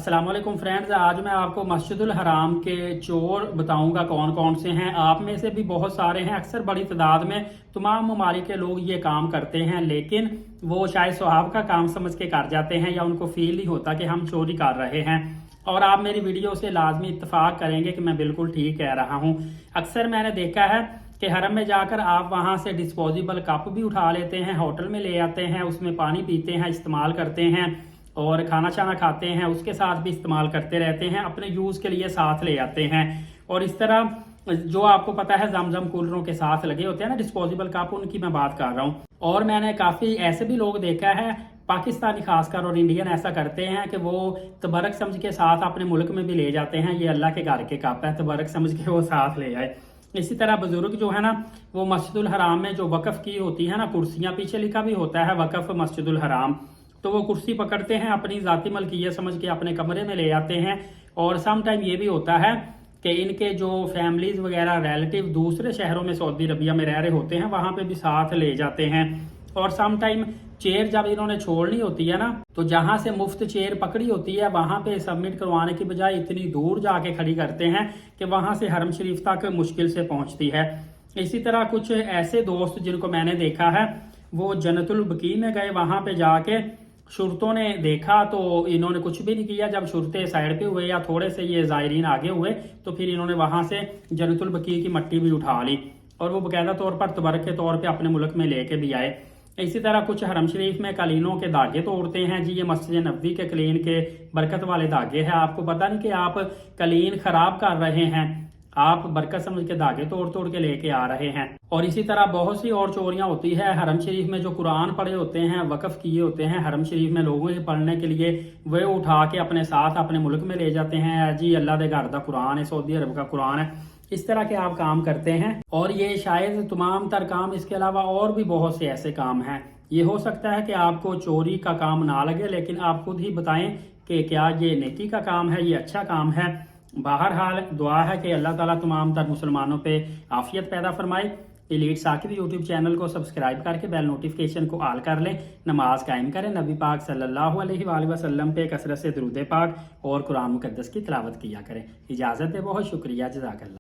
अस्सलाम वालेकुम फ्रेंड्स, आज मैं आपको मस्जिदुल हराम के चोर बताऊंगा कौन कौन से हैं। आप में से भी बहुत सारे हैं, अक्सर बड़ी तादाद में तमाम ममालिक के लोग ये काम करते हैं, लेकिन वो शायद सवाब का काम समझ के कर जाते हैं या उनको फील नहीं होता कि हम चोरी कर रहे हैं। और आप मेरी वीडियो से लाजमी इत्तफाक करेंगे कि मैं बिल्कुल ठीक कह रहा हूँ। अक्सर मैंने देखा है कि हरम में जाकर आप वहाँ से डिस्पोजेबल कप भी उठा लेते हैं, होटल में ले आते हैं, उसमें पानी पीते हैं, इस्तेमाल करते हैं और खाना शाना खाते हैं, उसके साथ भी इस्तेमाल करते रहते हैं, अपने यूज़ के लिए साथ ले आते हैं। और इस तरह जो आपको पता है जमजम कूलरों के साथ लगे होते हैं ना डिस्पोजेबल कप, उनकी मैं बात कर रहा हूँ। और मैंने काफ़ी ऐसे भी लोग देखा है, पाकिस्तानी खासकर और इंडियन ऐसा करते हैं कि वो तबरक समझ के साथ अपने मुल्क में भी ले जाते हैं। ये अल्लाह के घर के कप है, तबरक समझ के वो साथ ले आए। इसी तरह बुजुर्ग जो है ना, वो मस्जिदुल हराम में जो वक़फ़ की होती है ना कुर्सियाँ, पीछे लिखा भी होता है वक़फ़ मस्जिदुल हराम, तो वो कुर्सी पकड़ते हैं, अपनी ज़ाती मलकियत समझ के अपने कमरे में ले आते हैं। और सम टाइम ये भी होता है कि इनके जो फैमिलीज वगैरह रिलेटिव दूसरे शहरों में सऊदी अरबिया में रह रहे होते हैं, वहाँ पे भी साथ ले जाते हैं। और सम टाइम चेयर जब इन्होंने छोड़नी होती है ना, तो जहाँ से मुफ्त चेयर पकड़ी होती है वहाँ पे सबमिट करवाने की बजाय इतनी दूर जाके खड़ी करते हैं कि वहाँ से हरम शरीफ तक मुश्किल से पहुँचती है। इसी तरह कुछ ऐसे दोस्त जिनको मैंने देखा है, वो जन्नतुल बकी में गए, वहाँ पे जाके शुरतों ने देखा तो इन्होंने कुछ भी नहीं किया। जब शुरते साइड पे हुए या थोड़े से ये ज़ायरीन आगे हुए, तो फिर इन्होंने वहां से जन्नतुल बकी की मट्टी भी उठा ली और वो बाकायदा तौर पर तबरक के तौर पे अपने मुल्क में लेके भी आए। इसी तरह कुछ हरम शरीफ में कलीनों के धागे तोड़ते हैं जी। ये मस्जिद नबवी के कलीन के बरकत वाले धागे हैं। आपको पता नहीं कि आप कलीन खराब कर रहे हैं, आप बरकत समझ के धागे तोड़ तोड़ के लेके आ रहे हैं। और इसी तरह बहुत सी और चोरियां होती है। हरम शरीफ में जो कुरान पढ़े होते हैं, वक़फ़ किए होते हैं हरम शरीफ में लोगों के पढ़ने के लिए, वे उठा के अपने साथ अपने मुल्क में ले जाते हैं जी। अल्लाह के घर का कुरान है, सऊदी अरब का कुरान है। इस तरह के आप काम करते हैं और ये शायद तमाम तर काम, इसके अलावा और भी बहुत से ऐसे काम हैं। ये हो सकता है कि आपको चोरी का काम ना लगे, लेकिन आप खुद ही बताएं कि क्या ये नेकी का काम है, ये अच्छा काम है। बहरहाल दुआ है कि अल्लाह ताला तमाम तर मुसलमानों पे आफियत पैदा फरमाए। एलीट साकिब यूट्यूब चैनल को सब्सक्राइब करके बेल नोटिफिकेशन को ऑल कर लें, नमाज कायम करें, नबी पाक सल्लल्लाहु अलैहि वसल्लम पे कसरत से दुरूद पाक और कुरान मुकद्दस की तिलावत किया करें। इजाज़त दे, बहुत शुक्रिया, जज़ाकल्लाह।